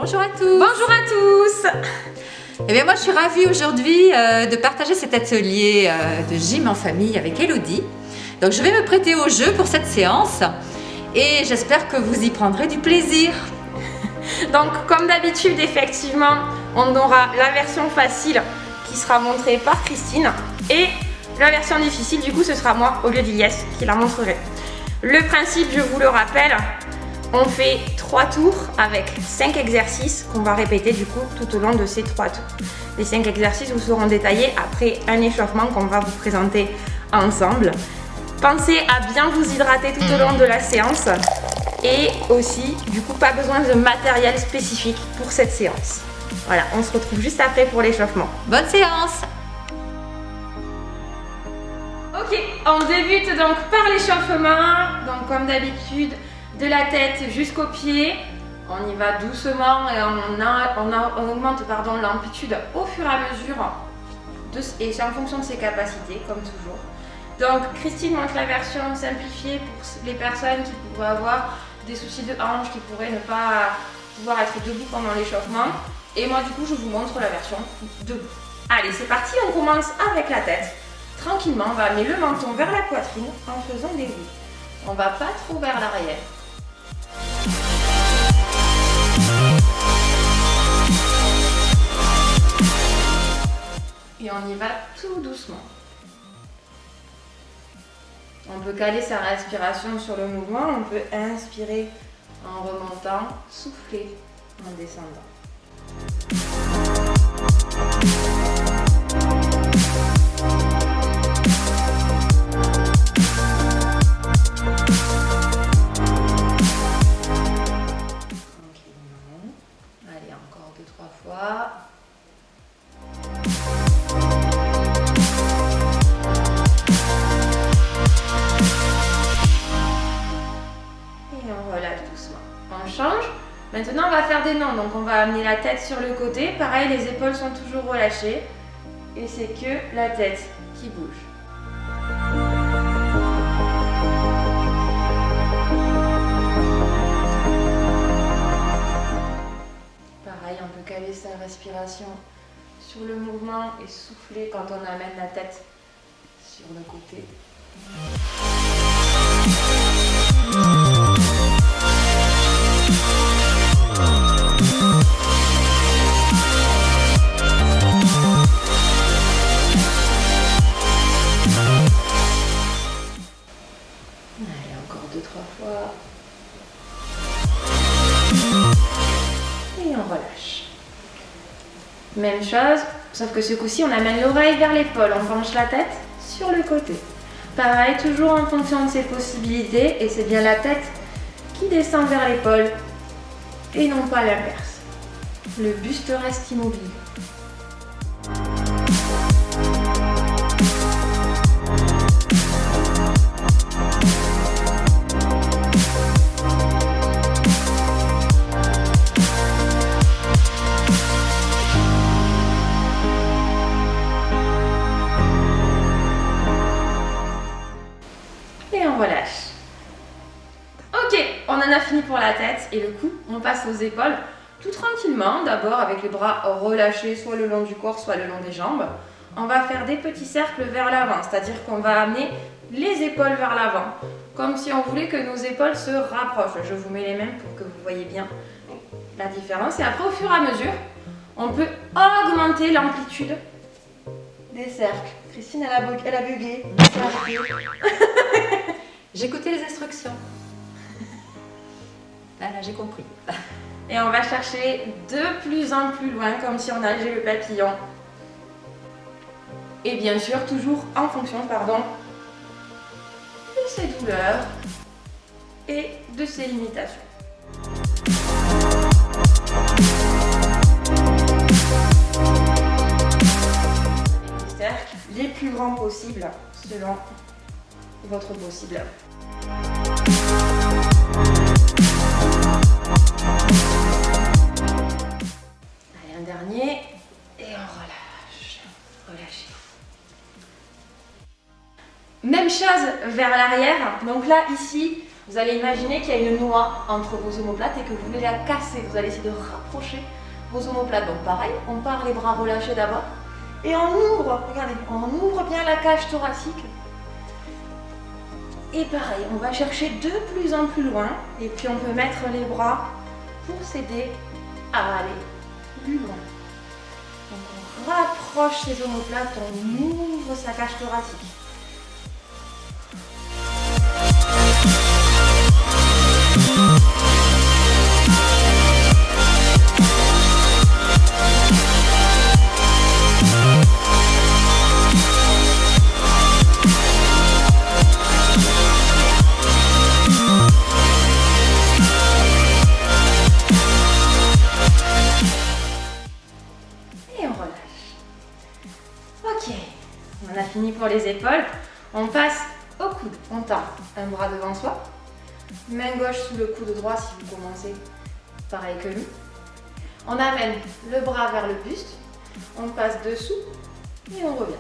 Bonjour à tous. Bonjour à tous. Eh bien moi je suis ravie aujourd'hui de partager cet atelier de gym en famille avec Elodie. Donc je vais me prêter au jeu pour cette séance et j'espère que vous y prendrez du plaisir. Donc comme d'habitude effectivement on aura la version facile qui sera montrée par Christine et la version difficile du coup ce sera moi au lieu d'Iliès qui la montrerai. Le principe, je vous le rappelle, on fait 3 tours avec 5 exercices qu'on va répéter du coup tout au long de ces 3 tours. Les 5 exercices vous seront détaillés après un échauffement qu'on va vous présenter ensemble. Pensez à bien vous hydrater tout au long de la séance et aussi du coup pas besoin de matériel spécifique pour cette séance. Voilà, on se retrouve juste après pour l'échauffement. Bonne séance. Ok, on débute donc par l'échauffement, donc comme d'habitude de la tête jusqu'aux pieds. On y va doucement et on augmente l'amplitude au fur et à mesure et c'est en fonction de ses capacités comme toujours. Donc Christine montre la version simplifiée pour les personnes qui pourraient avoir des soucis de hanche, qui pourraient ne pas pouvoir être debout pendant l'échauffement. Et moi du coup je vous montre la version debout. Allez c'est parti, on commence avec la tête. Tranquillement, on va amener le menton vers la poitrine en faisant des roues. On va pas trop vers l'arrière. Et on y va tout doucement. On peut caler sa respiration sur le mouvement, on peut inspirer en remontant, souffler en descendant. Allez, encore 2-3 fois. Et on relâche doucement. On change. Maintenant, on va faire des nons. Donc, on va amener la tête sur le côté. Pareil, les épaules sont toujours relâchées. Et c'est que la tête qui bouge. Pareil, on peut caler sa respiration sur le mouvement et souffler quand on amène la tête sur le côté. Allez, encore 2-3 fois. Et on relâche. Même chose, sauf que ce coup-ci, on amène l'oreille vers l'épaule, on penche la tête sur le côté. Pareil, toujours en fonction de ses possibilités, et c'est bien la tête qui descend vers l'épaule, et non pas l'inverse. Le buste reste immobile. Et on relâche. Ok, on en a fini pour la tête et le cou, on passe aux épaules tout tranquillement, d'abord avec les bras relâchés soit le long du corps, soit le long des jambes. On va faire des petits cercles vers l'avant, c'est-à-dire qu'on va amener les épaules vers l'avant, comme si on voulait que nos épaules se rapprochent. Je vous mets les mêmes pour que vous voyez bien la différence. Et après, au fur et à mesure, on peut augmenter l'amplitude des cercles. Christine, elle a bugué. J'écoutais les instructions. Là j'ai compris. Et on va chercher de plus en plus loin, comme si on nageait le papillon. Et bien sûr, toujours en fonction, de ses douleurs et de ses limitations. Les cercles les plus grands possibles, selon votre possible. Allez, un dernier. Et on relâche. Relâchez. Même chose vers l'arrière. Donc là, ici, Vous allez imaginer qu'il y a une noix entre vos omoplates et que vous voulez la casser. Vous allez essayer de rapprocher vos omoplates. Donc pareil, on part les bras relâchés d'abord. Et on ouvre, regardez, on ouvre bien la cage thoracique. Et pareil, on va chercher de plus en plus loin. Et puis on peut mettre les bras pour s'aider à aller plus loin. Donc on rapproche ses omoplates, on ouvre sa cage thoracique. On a fini pour les épaules. On passe au coude. On tend un bras devant soi. Main gauche sous le coude droit si vous commencez pareil que nous. On amène le bras vers le buste. On passe dessous et on revient.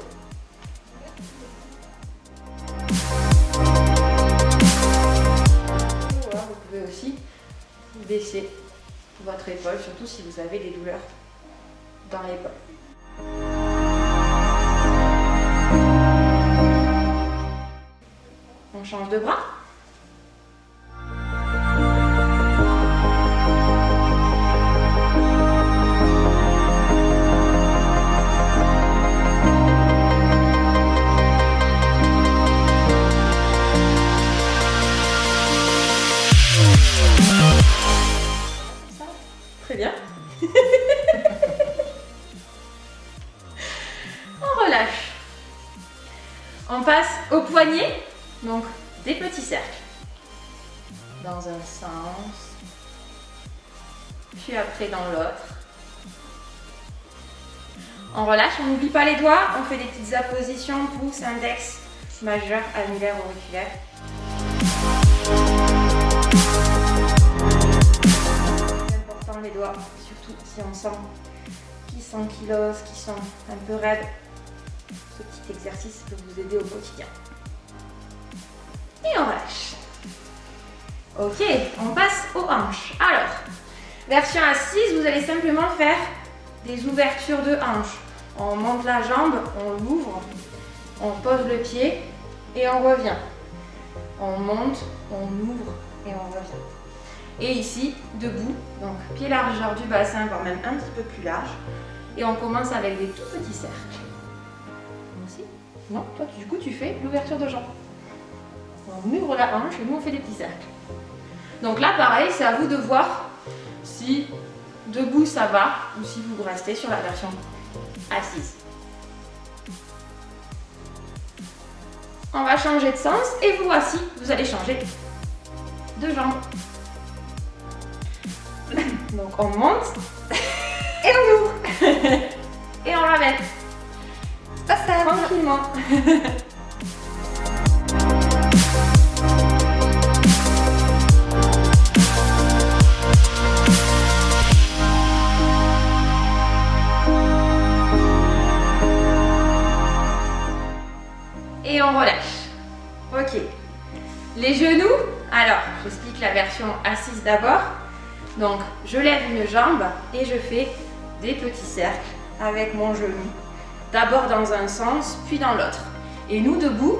Vous pouvez aussi baisser votre épaule, surtout si vous avez des douleurs dans l'épaule. On change de bras. Ça, très bien. On relâche. On passe au poignet. Donc, des petits cercles dans un sens, puis après dans l'autre. On relâche, on n'oublie pas les doigts, on fait des petites appositions, pouce, index, majeur, annulaire, auriculaire. C'est important les doigts, surtout si on sent qu'ils sont kilos, qu'ils sont un peu raides. Ce petit exercice peut vous aider au quotidien. Et on relâche. Ok, on passe aux hanches. Alors, version assise, vous allez simplement faire des ouvertures de hanches. On monte la jambe, on l'ouvre, on pose le pied et on revient. On monte, on ouvre et on revient. Et ici, debout, donc pied largeur du bassin, voire même un petit peu plus large. Et on commence avec des tout petits cercles. Aussi. Non, toi du coup tu fais l'ouverture de jambe. On ouvre la hanche et nous on fait des petits cercles. Donc là pareil, c'est à vous de voir si debout ça va ou si vous restez sur la version assise. On va changer de sens et vous voici, vous allez changer de jambe. Donc on monte et on ouvre et on ramène. C'est pas simple. Tranquillement. Et on relâche. Ok. Les genoux, alors j'explique la version assise d'abord. Donc je lève une jambe et je fais des petits cercles avec mon genou. D'abord dans un sens, puis dans l'autre. Et nous debout,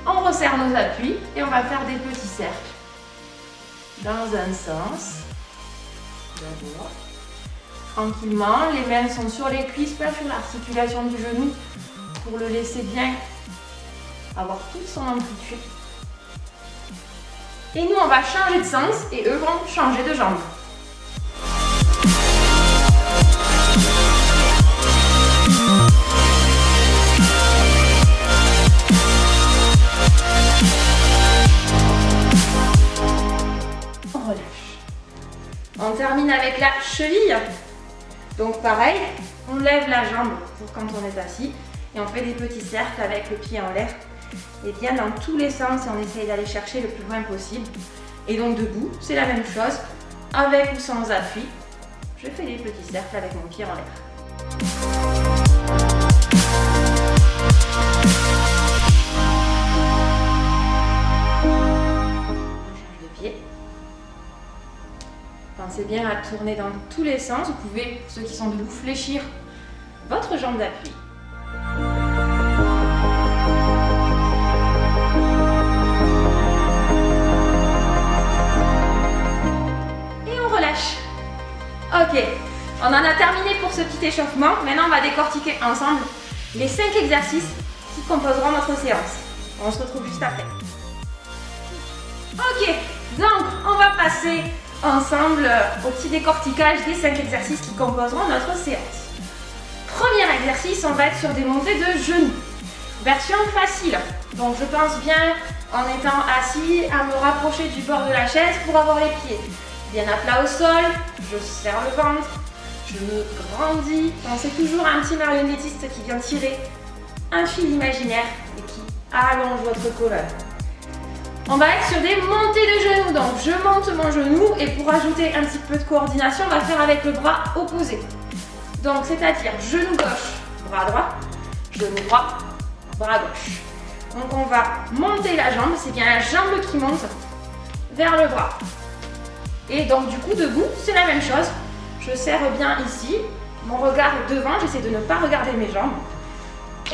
on resserre nos appuis et on va faire des petits cercles. Dans un sens, d'abord. Tranquillement, les mains sont sur les cuisses, pas sur l'articulation du genou, pour le laisser bien avoir toute son amplitude. Et nous, on va changer de sens et eux vont changer de jambe. On relâche. On termine avec la cheville. Donc pareil, on lève la jambe pour quand on est assis et on fait des petits cercles avec le pied en l'air et bien dans tous les sens et on essaye d'aller chercher le plus loin possible. Et donc debout, c'est la même chose, avec ou sans appui. Je fais des petits cercles avec mon pied en l'air. Pensez bien à tourner dans tous les sens. Vous pouvez, pour ceux qui sont debout, fléchir votre jambe d'appui. Et on relâche. Ok, on en a terminé pour ce petit échauffement. Maintenant, on va décortiquer ensemble les 5 exercices qui composeront notre séance. On se retrouve juste après. Ok, donc on va passer ensemble au petit décortiquage des 5 exercices qui composeront notre séance. Premier exercice, on va être sur des montées de genoux. Version facile. Donc je pense bien, en étant assis, à me rapprocher du bord de la chaise pour avoir les pieds bien à plat au sol. Je serre le ventre, je me grandis. Pensez toujours à un petit marionnettiste qui vient tirer un fil imaginaire et qui allonge votre colonne. On va être sur des montées de genoux, donc je monte mon genou et pour ajouter un petit peu de coordination, on va faire avec le bras opposé. Donc c'est-à-dire genou gauche, bras droit, genou droit, bras gauche. Donc on va monter la jambe, c'est bien la jambe qui monte vers le bras. Et donc du coup debout, c'est la même chose. Je serre bien ici, mon regard est devant, j'essaie de ne pas regarder mes jambes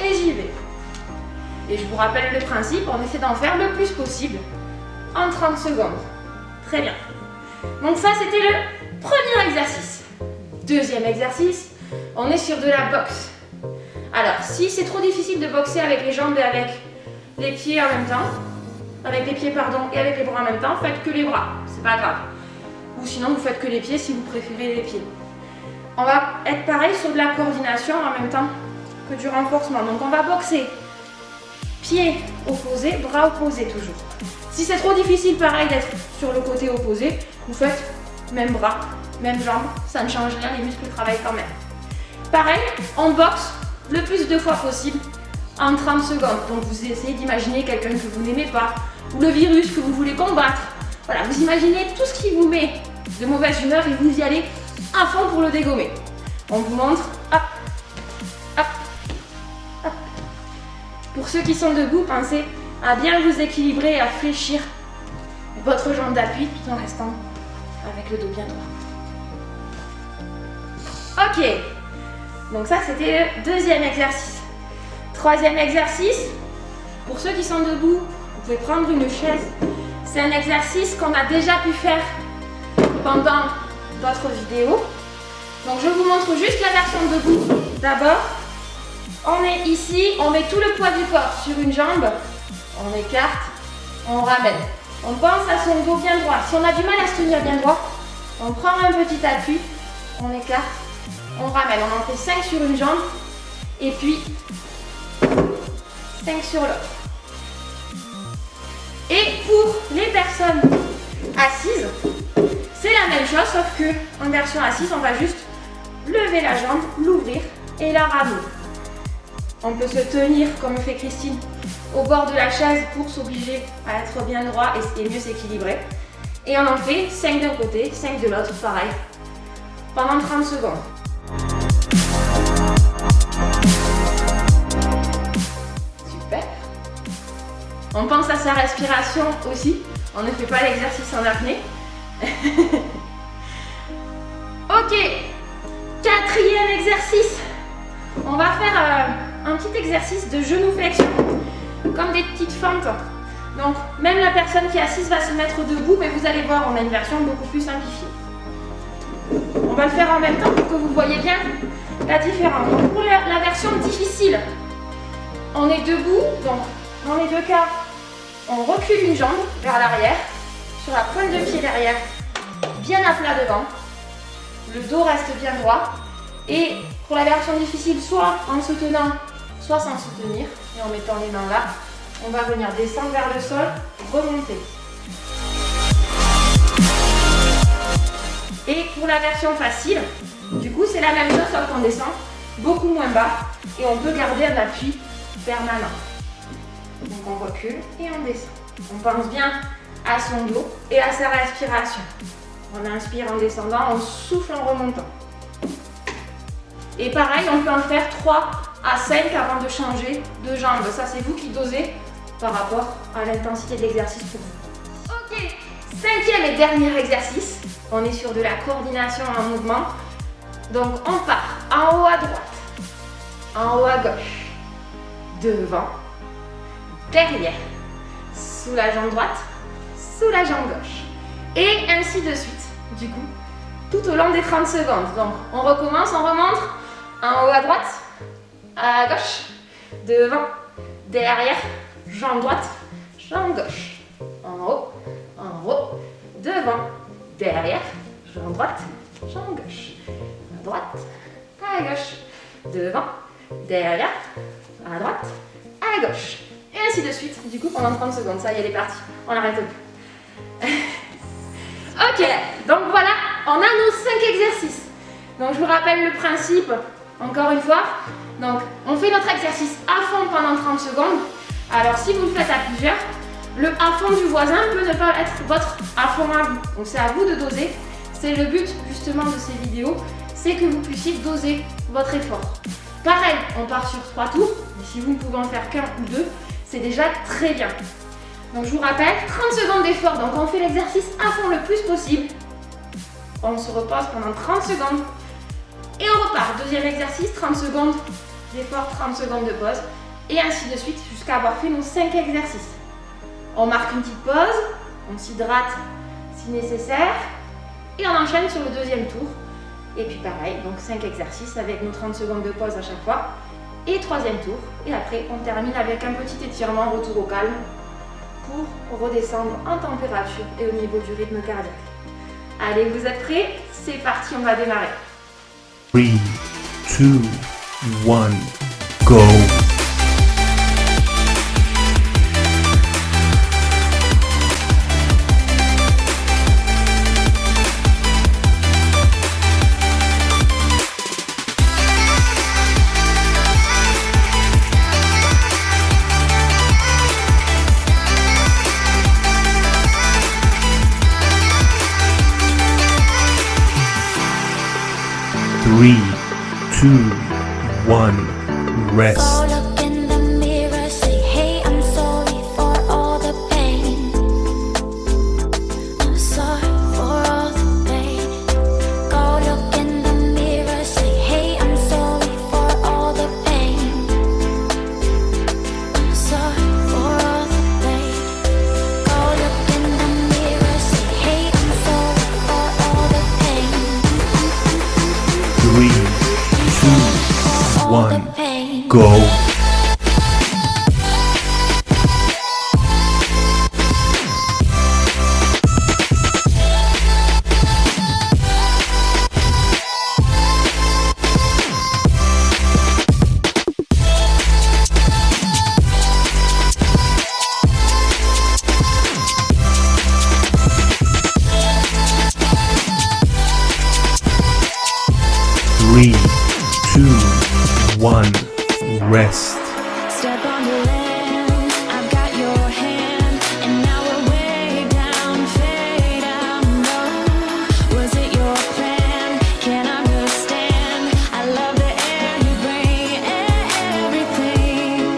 et j'y vais. Et je vous rappelle le principe, on essaie d'en faire le plus possible en 30 secondes. Très bien. Donc ça, c'était le premier exercice. Deuxième exercice, on est sur de la boxe. Alors, si c'est trop difficile de boxer avec les jambes et avec les pieds en même temps, et avec les bras en même temps, faites que les bras, c'est pas grave. Ou sinon, vous faites que les pieds si vous préférez les pieds. On va être pareil sur de la coordination en même temps que du renforcement. Donc on va boxer. Pieds opposés, bras opposés toujours. Si c'est trop difficile, pareil, d'être sur le côté opposé, vous faites même bras, même jambe, ça ne change rien, les muscles travaillent quand même. Pareil, on boxe le plus de fois possible en 30 secondes. Donc vous essayez d'imaginer quelqu'un que vous n'aimez pas, ou le virus que vous voulez combattre. Voilà, vous imaginez tout ce qui vous met de mauvaise humeur et vous y allez à fond pour le dégommer. On vous montre, hop, hop, hop. Pour ceux qui sont debout, pensez à bien vous équilibrer et à fléchir votre jambe d'appui tout en restant avec le dos bien droit. Ok, donc ça c'était le deuxième exercice. Troisième exercice, pour ceux qui sont debout, vous pouvez prendre une chaise. C'est un exercice qu'on a déjà pu faire pendant d'autres vidéos. Donc je vous montre juste la version debout. D'abord, on est ici, on met tout le poids du corps sur une jambe, on écarte, on ramène. On pense à son dos bien droit. Si on a du mal à se tenir bien droit, on prend un petit appui, on écarte, on ramène. On en fait 5 sur une jambe et puis 5 sur l'autre. Et pour les personnes assises, c'est la même chose, sauf que en version assise, on va juste lever la jambe, l'ouvrir et la ramener. On peut se tenir, comme fait Christine, au bord de la chaise pour s'obliger à être bien droit et mieux s'équilibrer. Et on en fait 5 d'un côté, 5 de l'autre, pareil, pendant 30 secondes. Super. On pense à sa respiration aussi. On ne fait pas l'exercice en apnée. Ok, quatrième exercice. On va faire un petit exercice de genou flexion, comme des petites fentes. Donc, même la personne qui est assise va se mettre debout, mais vous allez voir, on a une version beaucoup plus simplifiée. On va le faire en même temps pour que vous voyez bien la différence. Donc, pour la version difficile, on est debout, donc dans les deux cas, on recule une jambe vers l'arrière, sur la pointe de pied derrière, bien à plat devant. Le dos reste bien droit. Et pour la version difficile, soit en se tenant, soit sans se tenir, et en mettant les mains là, on va venir descendre vers le sol, remonter. Et pour la version facile, du coup c'est la même chose sauf qu'on descend beaucoup moins bas et on peut garder un appui permanent. Donc on recule et on descend. On pense bien à son dos et à sa respiration. On inspire en descendant, on souffle en remontant. Et pareil, on peut en faire 3 à 5 avant de changer de jambe. Ça, c'est vous qui dosez par rapport à l'intensité de l'exercice pour vous. Ok, cinquième et dernier exercice. On est sur de la coordination en mouvement. Donc on part en haut à droite, en haut à gauche, devant, derrière, sous la jambe droite, sous la jambe gauche. Et ainsi de suite, du coup, tout au long des 30 secondes. Donc on recommence, on remonte, en haut à droite, à gauche, devant, derrière, jambe droite, jambe gauche. En haut, devant, derrière, jambe droite, jambe gauche. À droite, à gauche, devant, derrière, à droite, à gauche. Et ainsi de suite, du coup pendant 30 secondes. Ça y est, elle est partie, on n'arrête plus. Ok, donc voilà, on a nos 5 exercices. Donc je vous rappelle le principe, encore une fois. Donc on fait notre exercice à fond pendant 30 secondes. Alors si vous le faites à plusieurs, le à fond du voisin peut ne pas être votre à fond à vous. Donc c'est à vous de doser. C'est le but justement de ces vidéos, c'est que vous puissiez doser votre effort. Pareil, on part sur 3 tours. Et si vous ne pouvez en faire qu'un ou 2, c'est déjà très bien. Donc je vous rappelle, 30 secondes d'effort, donc on fait l'exercice à fond le plus possible. On se repose pendant 30 secondes et on repart. Deuxième exercice, 30 secondes d'effort, 30 secondes de pause et ainsi de suite jusqu'à avoir fait nos 5 exercices. On marque une petite pause, on s'hydrate si nécessaire et on enchaîne sur le deuxième tour. Et puis pareil, donc 5 exercices avec nos 30 secondes de pause à chaque fois et troisième tour. Et après, on termine avec un petit étirement, retour au calme, pour redescendre en température et au niveau du rythme cardiaque. Allez, vous êtes prêts? C'est parti, on va démarrer. 3, 2, 1, go! 3, 2, 1, rest. Go look in the mirror, say, hey, I'm sorry for all the pain. I'm sorry for all the pain. Go look in the mirror, say, hey, I'm sorry for all the pain. I'm sorry for all the pain. Go look in the mirror, say, hey, I'm sorry for all the pain. 3, 2, 1, go! 3, 2, 1, rest. Step on the land, I've got your hand, and now we're way down, fade out low. Was it your plan? Can't understand. I love the air you bring, everything.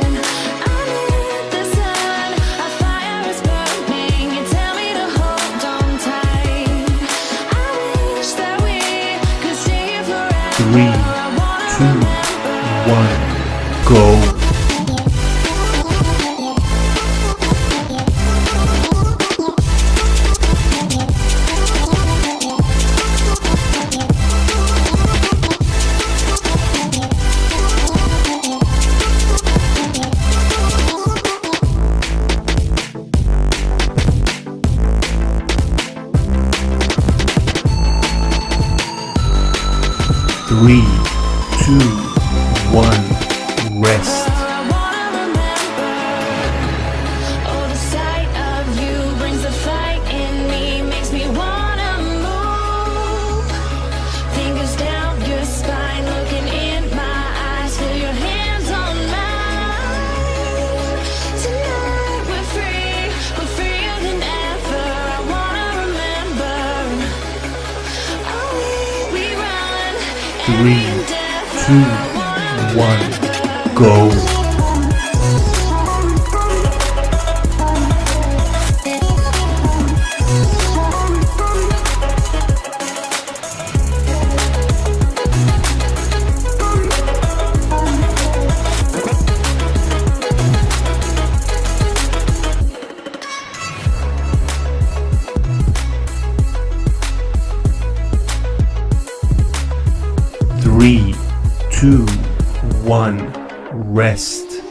Under the sun, a fire is burning. You tell me to hold on tight. I wish that we could stay here forever. 3, 2, 1, go! 3, 2, 1, rest. I wanna remember. Oh, the sight of you brings the fight in me, makes me wanna move. Fingers down your spine, looking in my eyes, feel your hands on mine. Tonight we're freer than ever. I wanna remember. Oh, we run 3, 2, 1, go! 3, 2, 1, rest.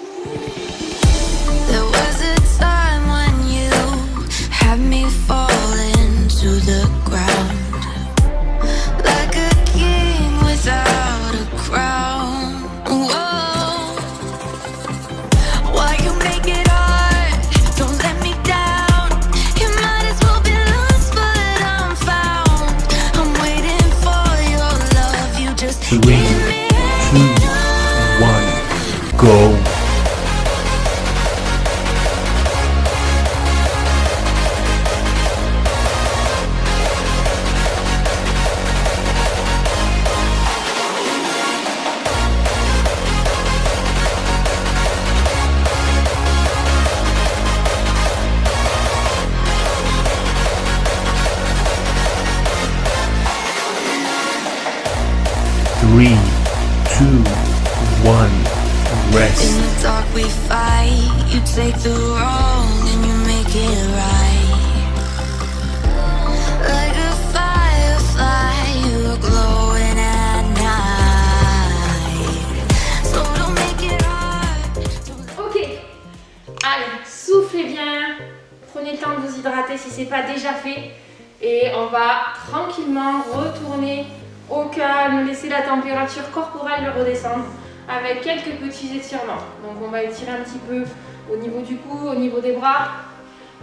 There was a time when you had me falling to the ground, like a king without a crown. Whoa, why you make it hard? Don't let me down. You might as well be lost, but I'm found. I'm waiting for your love. You just 3, give 2, me 1, go. Three, 2, 1, In rest. the dark we fight. You take the wrong and you make it right. Like a firefly, you're glowing at night. So don't make it hard. Ok, allez, soufflez bien, prenez le temps de vous hydrater si c'est pas déjà fait et on va tranquillement retourner au calme, laisser la température corporelle redescendre avec quelques petits étirements. Donc on va étirer un petit peu au niveau du cou, au niveau des bras,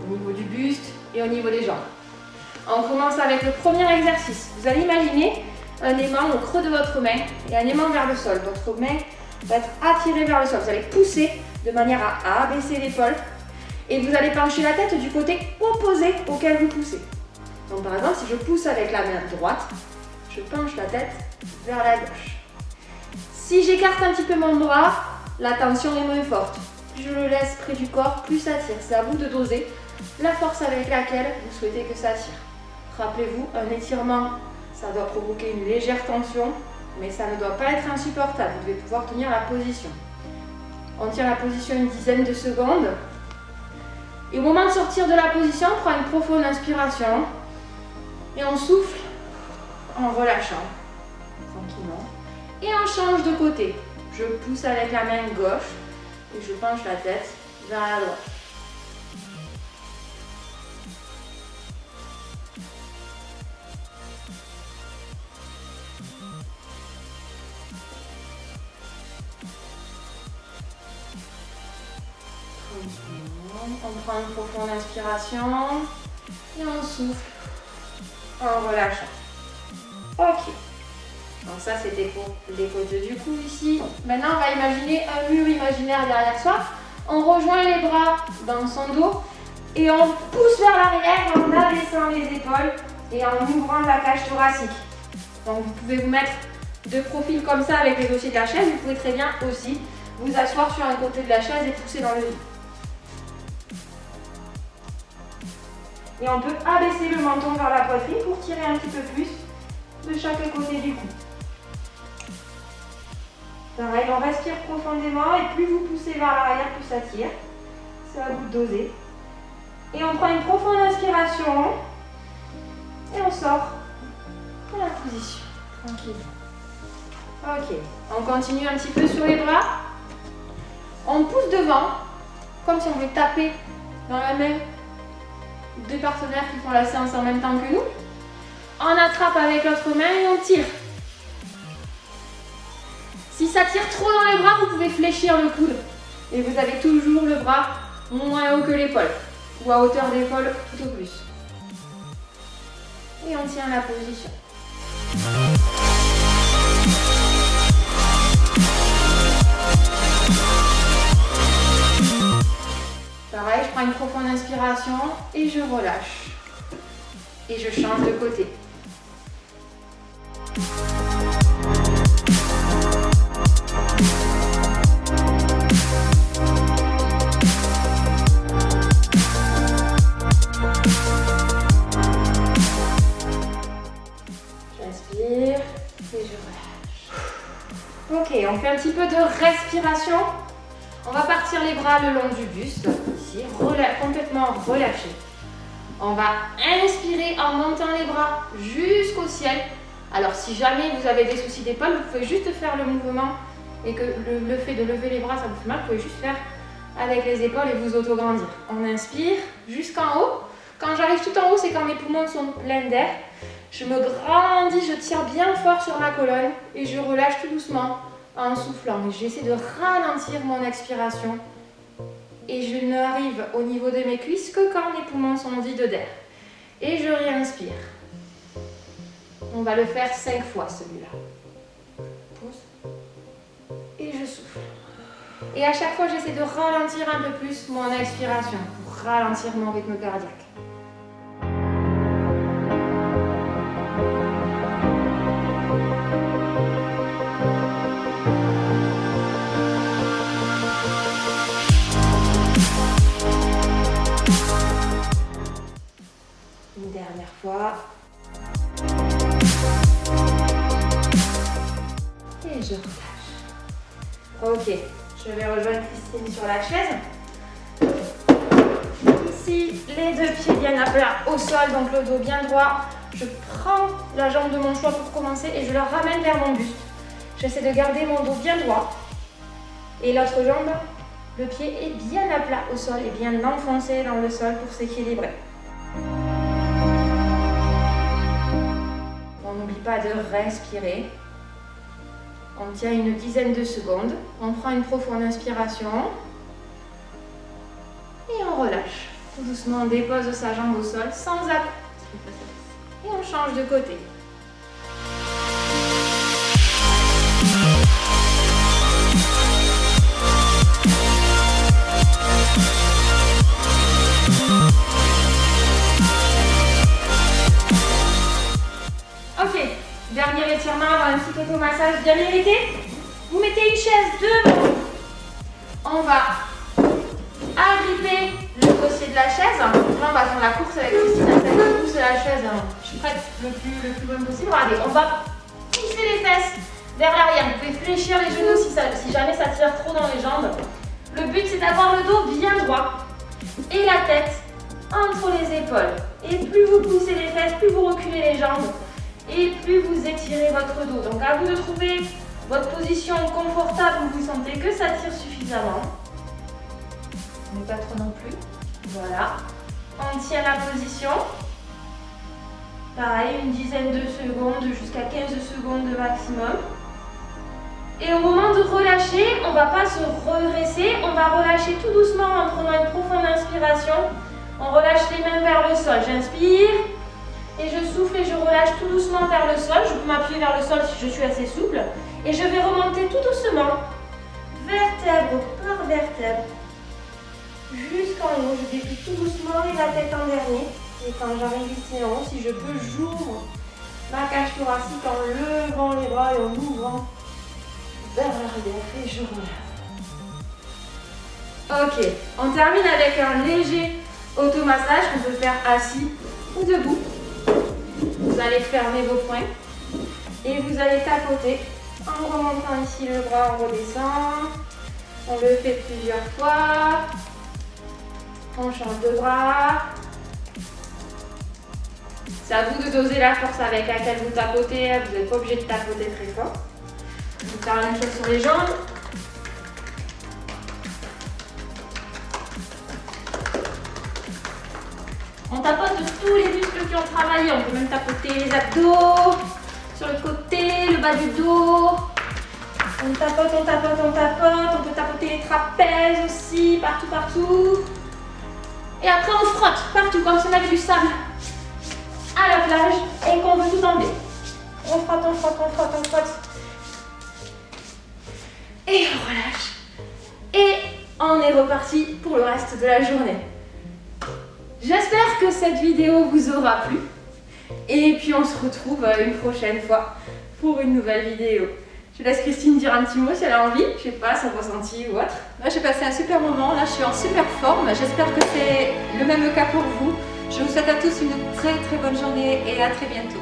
au niveau du buste et au niveau des jambes. On commence avec le premier exercice. Vous allez imaginer un aimant au creux de votre main et un aimant vers le sol. Votre main va être attirée vers le sol. Vous allez pousser de manière à abaisser l'épaule et vous allez pencher la tête du côté opposé auquel vous poussez. Donc par exemple, si je pousse avec la main droite, je penche la tête vers la gauche. Si j'écarte un petit peu mon bras, la tension est moins forte. Plus je le laisse près du corps, plus ça tire. C'est à vous de doser la force avec laquelle vous souhaitez que ça tire. Rappelez-vous, un étirement, ça doit provoquer une légère tension, mais ça ne doit pas être insupportable. Vous devez pouvoir tenir la position. On tient la position une dizaine de secondes. Et au moment de sortir de la position, on prend une profonde inspiration et on souffle en relâchant tranquillement. Et on change de côté. Je pousse avec la main gauche et je penche la tête vers la droite. On prend une profonde inspiration et on souffle en relâchant. Ok. Donc ça c'était pour les côtes du cou ici. Maintenant on va imaginer un mur imaginaire derrière soi. On rejoint les bras dans son dos et on pousse vers l'arrière en abaissant les épaules et en ouvrant la cage thoracique. Donc vous pouvez vous mettre de profil comme ça avec les dossiers de la chaise. Vous pouvez très bien aussi vous asseoir sur un côté de la chaise et pousser dans le vide. Et on peut abaisser le menton vers la poitrine pour tirer un petit peu plus de chaque côté du cou. Pareil, on respire profondément et plus vous poussez vers l'arrière, plus ça tire. C'est à vous de doser. Et on prend une profonde inspiration et on sort de la position. Tranquille. Ok, on continue un petit peu sur les bras. On pousse devant, comme si on voulait taper dans la main deux partenaires qui font la séance en même temps que nous. On attrape avec l'autre main et on tire. Si ça tire trop dans les bras, vous pouvez fléchir le coude. Et vous avez toujours le bras moins haut que l'épaule. Ou à hauteur d'épaule tout au plus. Et on tient la position. Pareil, je prends une profonde inspiration et je relâche. Et je change de côté. J'inspire et je relâche. Ok, on fait un petit peu de respiration. On va partir les bras le long du buste, ici, complètement relâché. On va inspirer en montant les bras jusqu'au ciel. Alors si jamais vous avez des soucis d'épaule, vous pouvez juste faire le mouvement et que le fait de lever les bras ça vous fait mal, vous pouvez juste faire avec les épaules et vous auto-grandir. On inspire jusqu'en haut. Quand j'arrive tout en haut, c'est quand mes poumons sont pleins d'air. Je me grandis, je tire bien fort sur ma colonne et je relâche tout doucement en soufflant. Et j'essaie de ralentir mon expiration. Et je n'arrive au niveau de mes cuisses que quand mes poumons sont vides d'air. Et je réinspire. On va le faire 5 fois celui-là. Pause. Et je souffle. Et à chaque fois, j'essaie de ralentir un peu plus mon expiration pour ralentir mon rythme cardiaque. Une dernière fois. Et je relâche. Ok, je vais rejoindre Christine sur la chaise. Ici, les deux pieds bien à plat au sol, donc le dos bien droit. Je prends la jambe de mon choix pour commencer et je la ramène vers mon buste. J'essaie de garder mon dos bien droit. Et l'autre jambe, le pied est bien à plat au sol et bien enfoncé dans le sol pour s'équilibrer. On n'oublie pas de respirer. On tient une dizaine de secondes. On prend une profonde inspiration. Et on relâche. Tout doucement, on dépose sa jambe au sol sans appui. Et on change de côté. Ok, dernier étirement avant un petit automassage bien mérité. Vous mettez une chaise devant. On va agripper le dossier de la chaise. Là, on va faire la course avec Christine. Elle pousse la chaise. Je suis prête le plus loin possible. Regardez, on va pousser les fesses vers l'arrière. Vous pouvez fléchir les genoux si jamais ça tire trop dans les jambes. Le but, c'est d'avoir le dos bien droit et la tête entre les épaules. Et plus vous poussez les fesses, plus vous reculez les jambes et plus vous étirez votre dos. Donc, à vous de trouver votre position confortable où vous sentez que ça tire suffisamment. Mais pas trop non plus. Voilà. On tient la position. Pareil, une dizaine de secondes jusqu'à 15 secondes de maximum. Et au moment de relâcher, on ne va pas se redresser, on va relâcher tout doucement en prenant une profonde inspiration. On relâche les mains vers le sol. J'inspire et je souffle et je relâche tout doucement vers le sol. Je peux m'appuyer vers le sol si je suis assez souple. Et je vais remonter tout doucement, vertèbre par vertèbre, jusqu'en haut. Je déplie tout doucement et la tête en dernier. Et quand j'arrive ici en haut, si je peux, j'ouvre ma cage thoracique en levant les bras et en ouvrant vers l'arrière et je relève. Ok, on termine avec un léger automassage qu'on peut faire assis ou debout. Vous allez fermer vos poings et vous allez tapoter en remontant ici le bras, on redescend. On le fait plusieurs fois. On change de bras. C'est à vous de doser la force avec laquelle vous tapotez. Vous n'êtes pas obligé de tapoter très fort. On va faire la même chose sur les jambes. On tapote tous les muscles qui ont travaillé. On peut même tapoter les abdos, sur le côté, le bas du dos. On tapote, on tapote, on tapote. On peut tapoter les trapèzes aussi, partout. Et après, on frotte partout, comme si on avait du sable à la plage et qu'on veut tout enlever. On frotte, on frotte, on frotte, on frotte. Et on relâche. Et on est reparti pour le reste de la journée. J'espère que cette vidéo vous aura plu. Et puis on se retrouve une prochaine fois pour une nouvelle vidéo. Je laisse Christine dire un petit mot si elle a envie. Je sais pas, son ressenti ou autre. Moi, j'ai passé un super moment. Là, je suis en super forme. J'espère que c'est le même cas pour vous. Je vous souhaite à tous une très très bonne journée et à très bientôt.